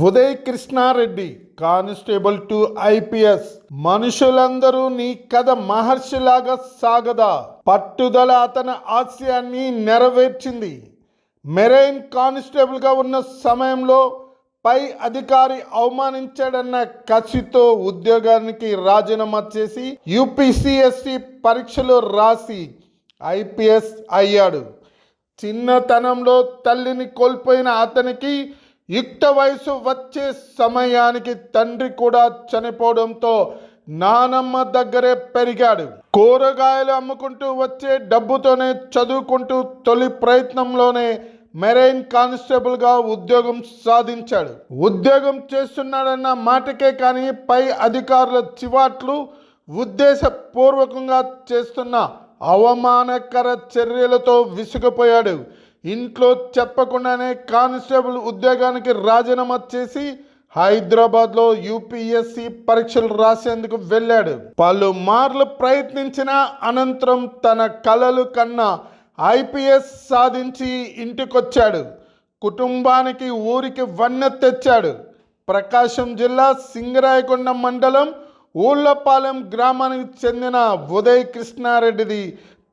Uday Krishna Reddy constable to IPS. మనుషులందరూ నీ కథ మహర్షిలాగా సాగదా? పట్టుదల అతని ఆశయాన్ని నెరవేర్చింది. మెరైన్ కానిస్టేబుల్గా ఉన్న సమయంలో పై అధికారి అవమానించాడన్న కసితో ఉద్యోగానికి రాజీనామా చేసి యూపీసీఎస్సీ పరీక్షలు రాసి ఐపీఎస్ అయ్యాడు. చిన్నతనంలో తల్లిని కోల్పోయిన అతనికి యుక్త వయసు వచ్చే సమయానికి తండ్రి కూడా చనిపోవడంతో నానమ్మ దగ్గరే పెరిగాడు. కూరగాయలు అమ్ముకుంటూ వచ్చే డబ్బుతోనే చదువుకుంటూ తొలి ప్రయత్నంలోనే మెరైన్ కానిస్టేబుల్గా ఉద్యోగం సాధించాడు. ఉద్యోగం చేస్తున్నాడన్న మాటకే కానీ పై అధికారుల చివాట్లు, ఉద్దేశపూర్వకంగా చేస్తున్న అవమానకర చర్యలతో విసిగిపోయాడు. ఇంట్లో చెప్పకుండానే కానిస్టేబుల్ ఉద్యోగానికి రాజీనామా చేసి హైదరాబాద్లో యూపీఎస్సీ పరీక్షలు రాసేందుకు వెళ్ళాడు. పలుమార్లు ప్రయత్నించిన అనంతరం తన కలలు కన్నా ఐపీఎస్ సాధించి ఇంటికొచ్చాడు. కుటుంబానికి ఊరికి వన్నె తెచ్చాడు. ప్రకాశం జిల్లా సింగరాయకొండ మండలం ఊళ్ళపాలెం గ్రామానికి చెందిన ఉదయ్ కృష్ణారెడ్డిది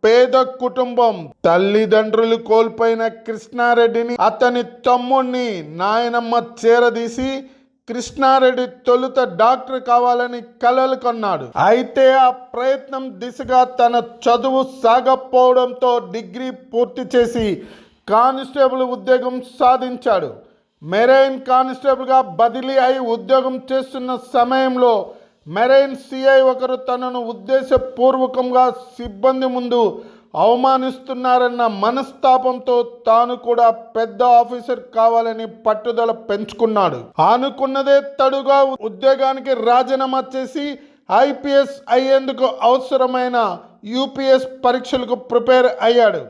పేద కుటుంబం. తల్లిదండ్రులు కోల్పోయిన కృష్ణారెడ్డిని అతని తమ్ముడిని నాయనమ్మ చేరదీసి కృష్ణారెడ్డి తొలుత డాక్టర్ కావాలని కలలు కన్నాడు. అయితే ఆ ప్రయత్నం దిశగా తన చదువు సాగపోవడంతో డిగ్రీ పూర్తి చేసి కానిస్టేబుల్ ఉద్యోగం సాధించాడు. మెరైన్ కానిస్టేబుల్గా బదిలీ అయి ఉద్యోగం చేస్తున్న సమయంలో మెరైన్ సిఐ ఒకరు తనను ఉద్దేశపూర్వకంగా సిబ్బంది ముందు అవమానిస్తున్నారన్న మనస్తాపంతో తాను కూడా పెద్ద ఆఫీసర్ కావాలని పట్టుదల పెంచుకున్నాడు. అనుకున్నదే తడుగా ఉద్యోగానికి రాజీనామా చేసి ఐపీఎస్ అయ్యేందుకు అవసరమైన యూపీఎస్ పరీక్షలకు ప్రిపేర్ అయ్యాడు.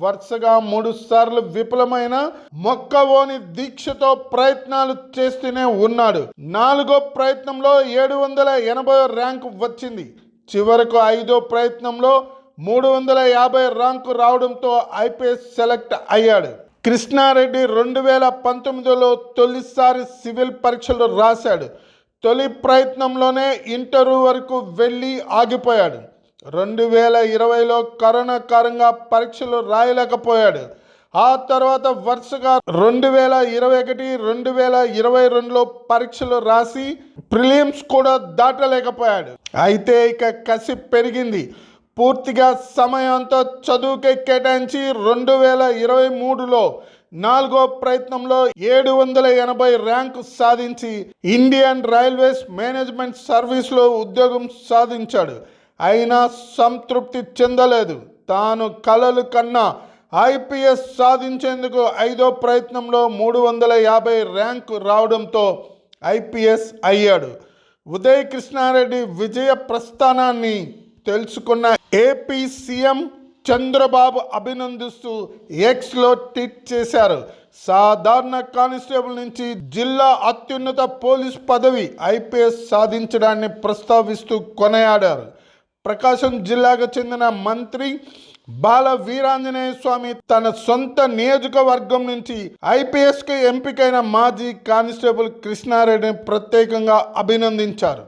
వరుసగా 3 సార్లు విఫలమైన మొక్కవోని దీక్షతో ప్రయత్నాలు చేస్తూనే ఉన్నాడు. 4వ ప్రయత్నంలో 780 ర్యాంకు వచ్చింది. చివరకు 5వ ప్రయత్నంలో 350 ర్యాంకు రావడంతో ఐపీఎస్ సెలెక్ట్ అయ్యాడు. కృష్ణారెడ్డి 2019లో తొలిసారి సివిల్ పరీక్షలు రాశాడు. తొలి ప్రయత్నంలోనే ఇంటర్వ్యూ వరకు వెళ్ళి ఆగిపోయాడు. 2020లో కరోనా కారణంగా పరీక్షలు రాయలేకపోయాడు. ఆ తర్వాత వరుసగా 2021, 2022లో పరీక్షలు రాసి ప్రిలిమ్స్ కూడా దాటలేకపోయాడు. అయితే ఇక కసి పెరిగింది. పూర్తిగా సమయంతో చదువుకే కేటాయించి 2023లో 4వ ప్రయత్నంలో 780 ర్యాంకు సాధించి ఇండియన్ రైల్వేస్ మేనేజ్మెంట్ సర్వీస్లో ఉద్యోగం సాధించాడు. అయినా సంతృప్తి చెందలేదు. తాను కలలు కన్నా ఐపీఎస్ సాధించేందుకు 5వ ప్రయత్నంలో 350 ర్యాంకు రావడంతో ఐపీఎస్ అయ్యాడు. ఉదయ్ కృష్ణారెడ్డి విజయ ప్రస్థానాన్ని తెలుసుకున్న ఏపీ సీఎం చంద్రబాబు అభినందిస్తూ ఎక్స్లో ట్వీట్ చేశారు. సాధారణ కానిస్టేబుల్ నుంచి జిల్లా అత్యున్నత పోలీస్ పదవి ఐపీఎస్ సాధించడాన్ని ప్రస్తావిస్తూ కొనియాడారు. ప్రకాశం జిల్లాకు చెందిన మంత్రి బాల వీరాంజనేయ స్వామి తన సొంత నియోజకవర్గం నుంచి ఐపీఎస్కి ఎంపికైన మాజీ కానిస్టేబుల్ కృష్ణారెడ్డిని ప్రత్యేకంగా అభినందించారు.